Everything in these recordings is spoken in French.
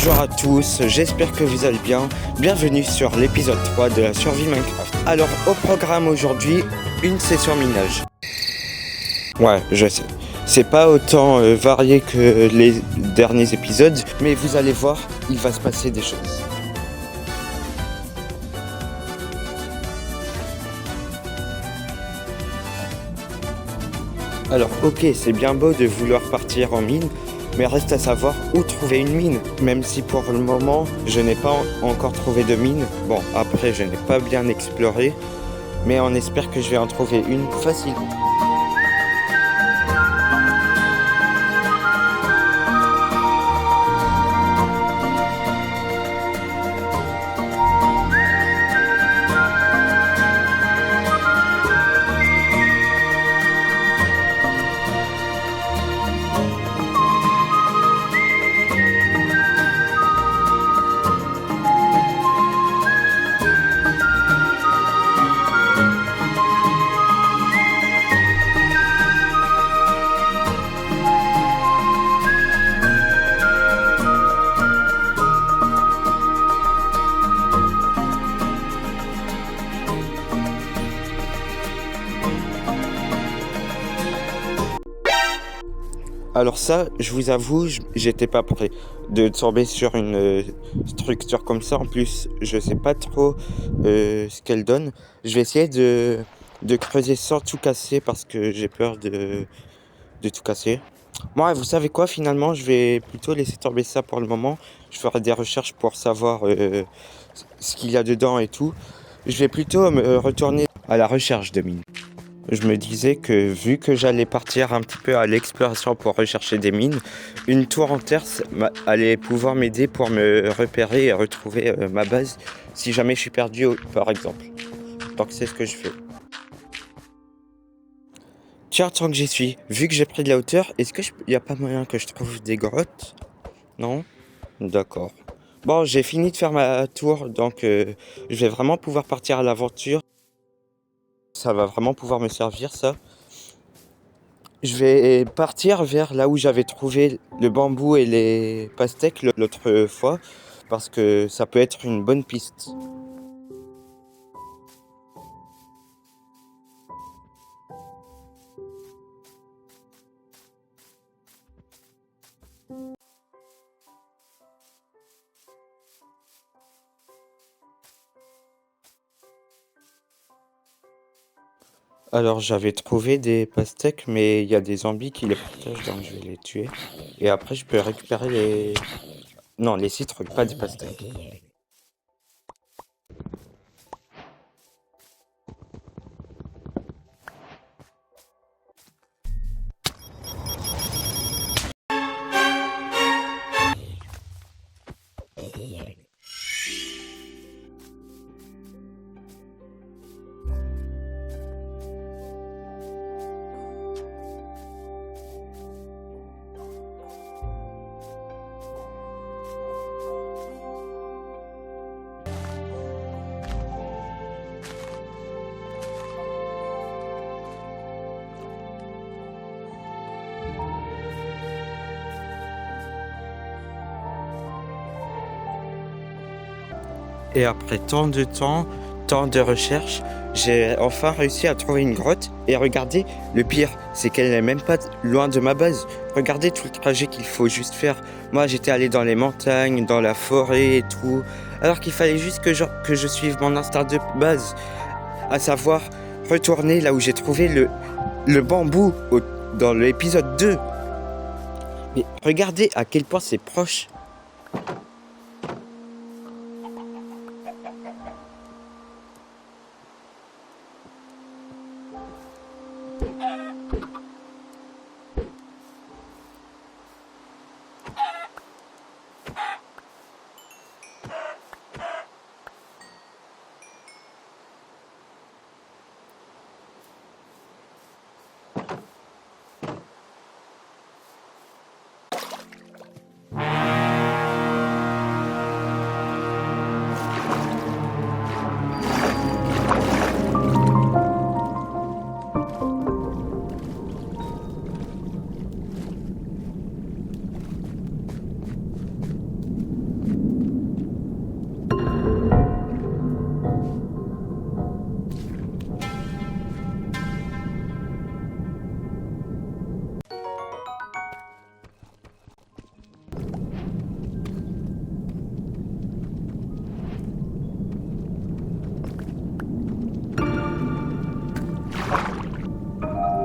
Bonjour à tous, j'espère que vous allez bien. Bienvenue sur l'épisode 3 de la survie Minecraft. Alors au programme aujourd'hui, une session minage. Ouais, je sais. C'est pas autant varié que les derniers épisodes, mais vous allez voir, il va se passer des choses. Alors ok, c'est bien beau de vouloir partir en mine, mais reste à savoir où trouver une mine. Même si pour le moment, je n'ai pas encore trouvé de mine. Bon, après, je n'ai pas bien exploré, mais on espère que je vais en trouver une facile. Alors ça, je vous avoue, j'étais pas prêt de tomber sur une structure comme ça. En plus, je sais pas trop ce qu'elle donne. Je vais essayer de creuser sans tout casser parce que j'ai peur de tout casser. Moi, vous savez quoi, finalement, je vais plutôt laisser tomber ça pour le moment. Je ferai des recherches pour savoir ce qu'il y a dedans et tout. Je vais plutôt me retourner à la recherche de mines. Je me disais que vu que j'allais partir un petit peu à l'exploration pour rechercher des mines, une tour en terre allait pouvoir m'aider pour me repérer et retrouver ma base si jamais je suis perdu par exemple. Donc c'est ce que je fais. Tiens, tant que j'y suis, vu que j'ai pris de la hauteur, est-ce qu'il n'y a pas moyen que je trouve des grottes? Non? D'accord. Bon, j'ai fini de faire ma tour, donc je vais vraiment pouvoir partir à l'aventure. Ça va vraiment pouvoir me servir ça. Je vais partir vers là où j'avais trouvé le bambou et les pastèques l'autre fois, parce que ça peut être une bonne piste. Alors j'avais trouvé des pastèques, mais il y a des zombies qui les partagent, donc je vais les tuer. Et après je peux récupérer les... Non, les citrouilles, pas des pastèques. Et après tant de temps, tant de recherches, j'ai enfin réussi à trouver une grotte. Et regardez, le pire, c'est qu'elle n'est même pas loin de ma base. Regardez tout le trajet qu'il faut juste faire. Moi, j'étais allé dans les montagnes, dans la forêt et tout. Alors qu'il fallait juste que je suive mon instinct de base. À savoir, retourner là où j'ai trouvé le bambou dans l'épisode 2. Mais regardez à quel point c'est proche.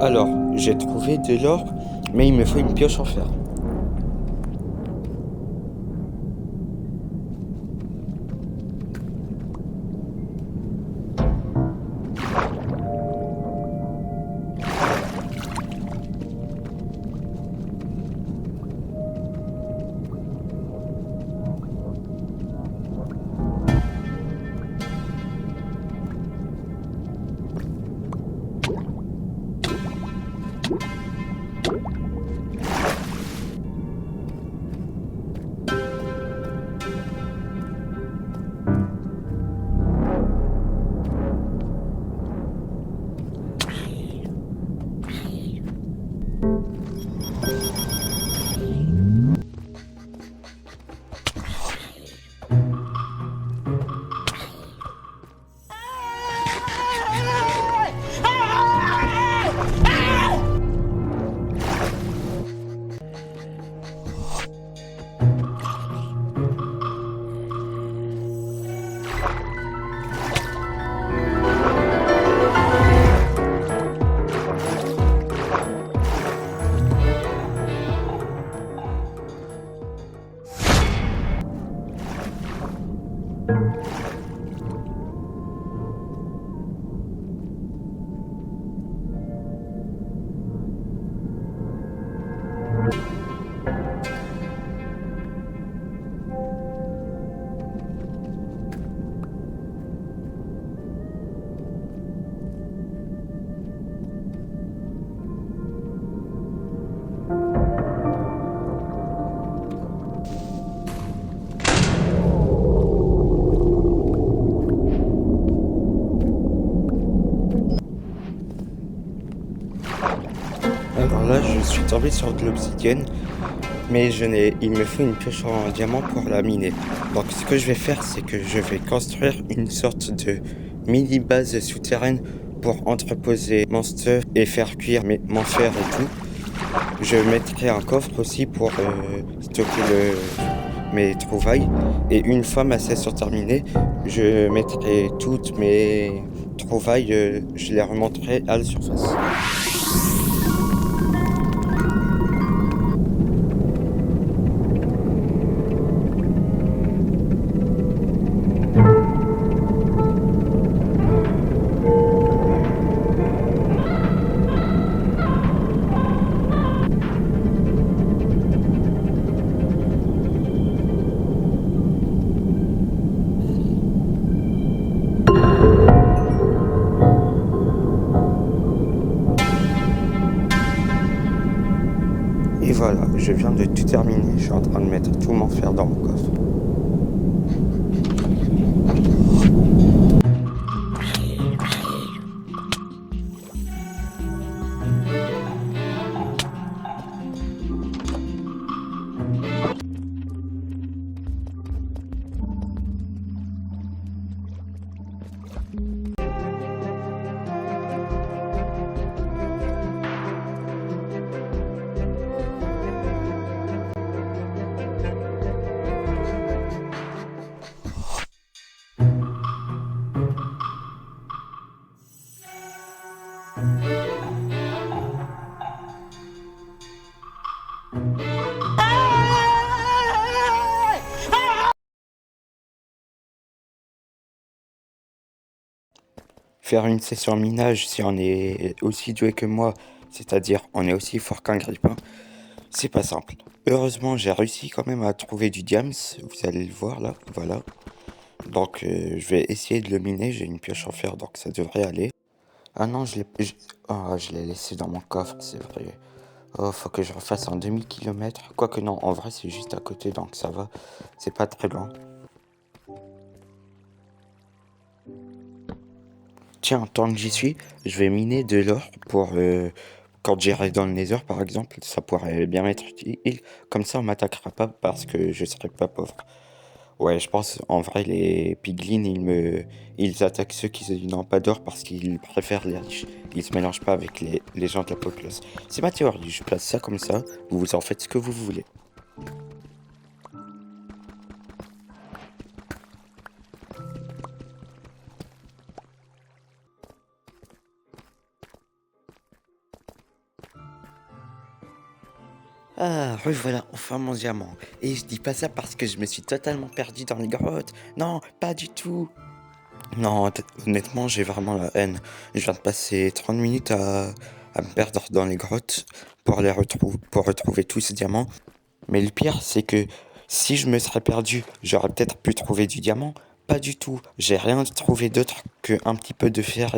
Alors, j'ai trouvé de l'or, mais il me faut une pioche en fer. Alors là, je suis tombé sur de l'obsidienne, mais il me faut une pioche en diamant pour la miner. Donc ce que je vais faire, c'est que je vais construire une sorte de mini base souterraine pour entreposer mon stuff et faire cuire mon fer et tout. Je mettrai un coffre aussi pour stocker mes trouvailles. Et une fois ma session terminée, je mettrai toutes mes trouvailles, je les remonterai à la surface. Et voilà, je viens de tout terminer, je suis en train de mettre tout mon fer dans mon coffre. Faire une session minage si on est aussi doué que moi, c'est-à-dire on est aussi fort qu'un grippin, c'est pas simple. Heureusement, j'ai réussi quand même à trouver du diams, vous allez le voir là, voilà. Donc je vais essayer de le miner, j'ai une pioche en fer donc ça devrait aller. Ah non, je l'ai laissé dans mon coffre, c'est vrai. Oh, faut que je refasse un demi-kilomètre. Quoique non, en vrai c'est juste à côté donc ça va, c'est pas très loin. Tiens, tant que j'y suis, je vais miner de l'or pour quand j'irai dans le Nether par exemple, ça pourrait bien m'être utile. Comme ça, on m'attaquera pas parce que je serai pas pauvre. Ouais, je pense en vrai les piglins, ils attaquent ceux qui n'ont pas d'or parce qu'ils préfèrent les riches. Ils se mélangent pas avec les gens de la populace. C'est ma théorie, je place ça comme ça. Vous en faites ce que vous voulez. Ah, revoilà enfin mon diamant. Et je dis pas ça parce que je me suis totalement perdu dans les grottes. Non, pas du tout. Non, honnêtement, j'ai vraiment la haine. Je viens de passer 30 minutes à me perdre dans les grottes pour retrouver tous ces diamants. Mais le pire, c'est que si je me serais perdu, j'aurais peut-être pu trouver du diamant. Pas du tout. J'ai rien trouvé d'autre qu'un petit peu de fer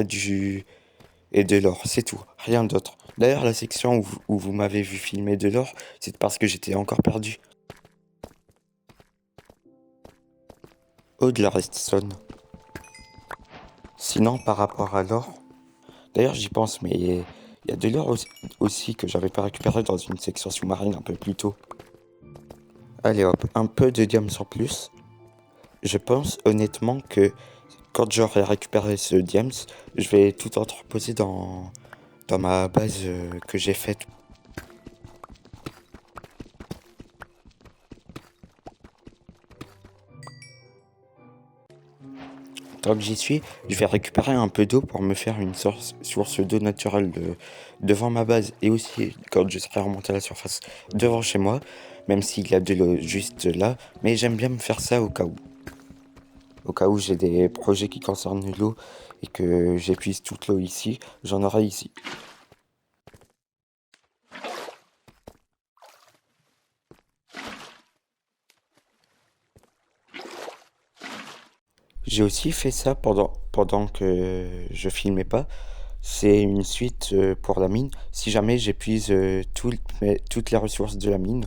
et de l'or. C'est tout. Rien d'autre. D'ailleurs, la section où vous m'avez vu filmer de l'or, c'est parce que j'étais encore perdu. Oh, de la redstone. Sinon, par rapport à l'or, d'ailleurs, j'y pense, mais il y a de l'or aussi que j'avais pas récupéré dans une section sous-marine un peu plus tôt. Allez hop, un peu de diamants en plus. Je pense honnêtement que quand j'aurai récupéré ce diams, je vais tout entreposer dans ma base que j'ai faite. Tant que j'y suis, je vais récupérer un peu d'eau pour me faire une source d'eau naturelle devant ma base et aussi quand je serai remonté à la surface devant chez moi, même s'il y a de l'eau juste là, mais j'aime bien me faire ça au cas où. Au cas où j'ai des projets qui concernent l'eau et que j'épuise toute l'eau ici, j'en aurai ici. J'ai aussi fait ça pendant que je filmais pas. C'est une suite pour la mine. Si jamais j'épuise toutes les ressources de la mine.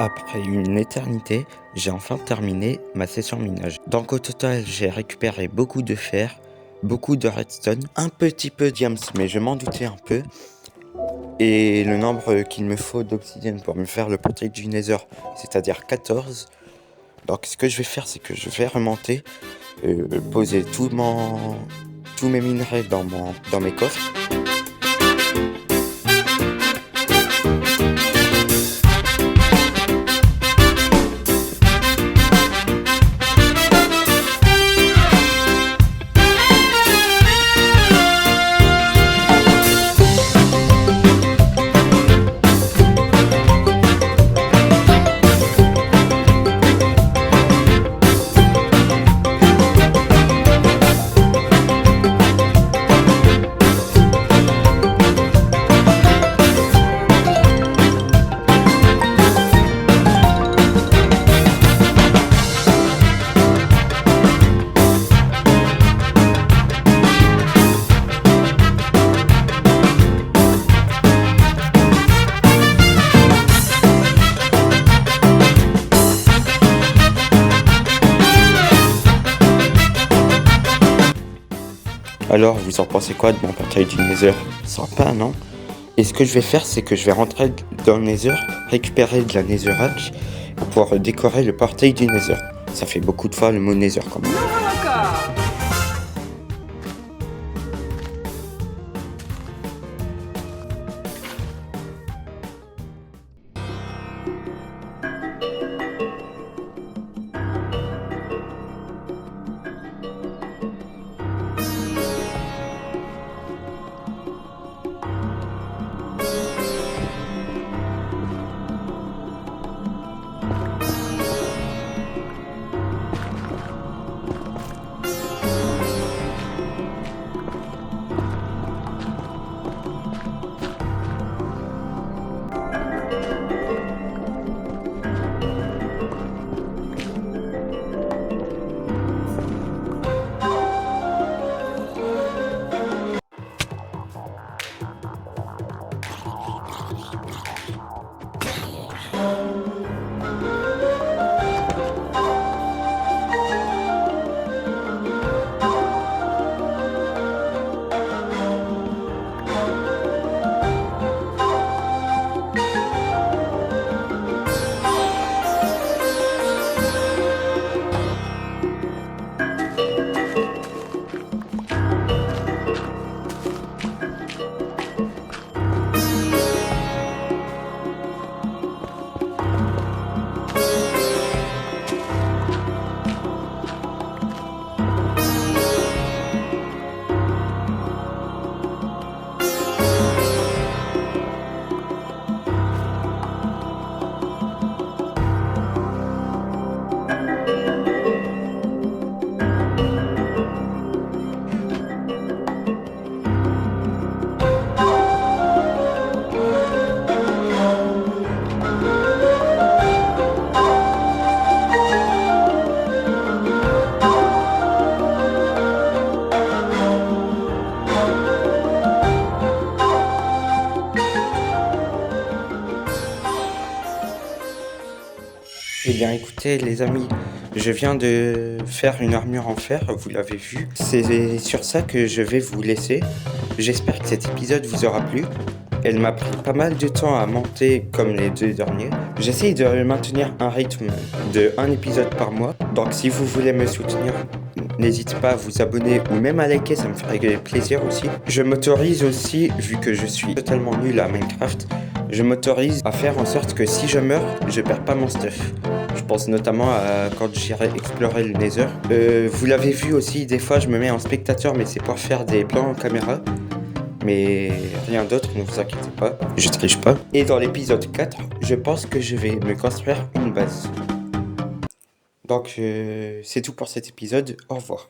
Après une éternité, j'ai enfin terminé ma session minage. Donc au total, j'ai récupéré beaucoup de fer, beaucoup de redstone, un petit peu de diams, mais je m'en doutais un peu. Et le nombre qu'il me faut d'obsidienne pour me faire le portail du Nether, c'est-à-dire 14. Donc ce que je vais faire, c'est que je vais remonter, poser tous mes minerais dans mes coffres. Alors, vous en pensez quoi de mon portail du Nether? Sympa, non? Et ce que je vais faire, c'est que je vais rentrer dans le Nether, récupérer de la Netherrack pour décorer le portail du Nether. Ça fait beaucoup de fois le mot Nether quand même. Eh bien écoutez les amis, je viens de faire une armure en fer, vous l'avez vu. C'est sur ça que je vais vous laisser. J'espère que cet épisode vous aura plu. Elle m'a pris pas mal de temps à monter comme les 2 derniers. J'essaye de maintenir un rythme de 1 épisode par mois. Donc si vous voulez me soutenir, n'hésitez pas à vous abonner ou même à liker, ça me ferait plaisir aussi. Je m'autorise aussi, vu que je suis totalement nul à Minecraft, je m'autorise à faire en sorte que si je meurs, je perds pas mon stuff. Je pense notamment à quand j'irai explorer le Nether. Vous l'avez vu aussi, des fois je me mets en spectateur, mais c'est pour faire des plans en caméra. Mais rien d'autre, ne vous inquiétez pas, je triche pas. Et dans l'épisode 4, je pense que je vais me construire une base. Donc c'est tout pour cet épisode, au revoir.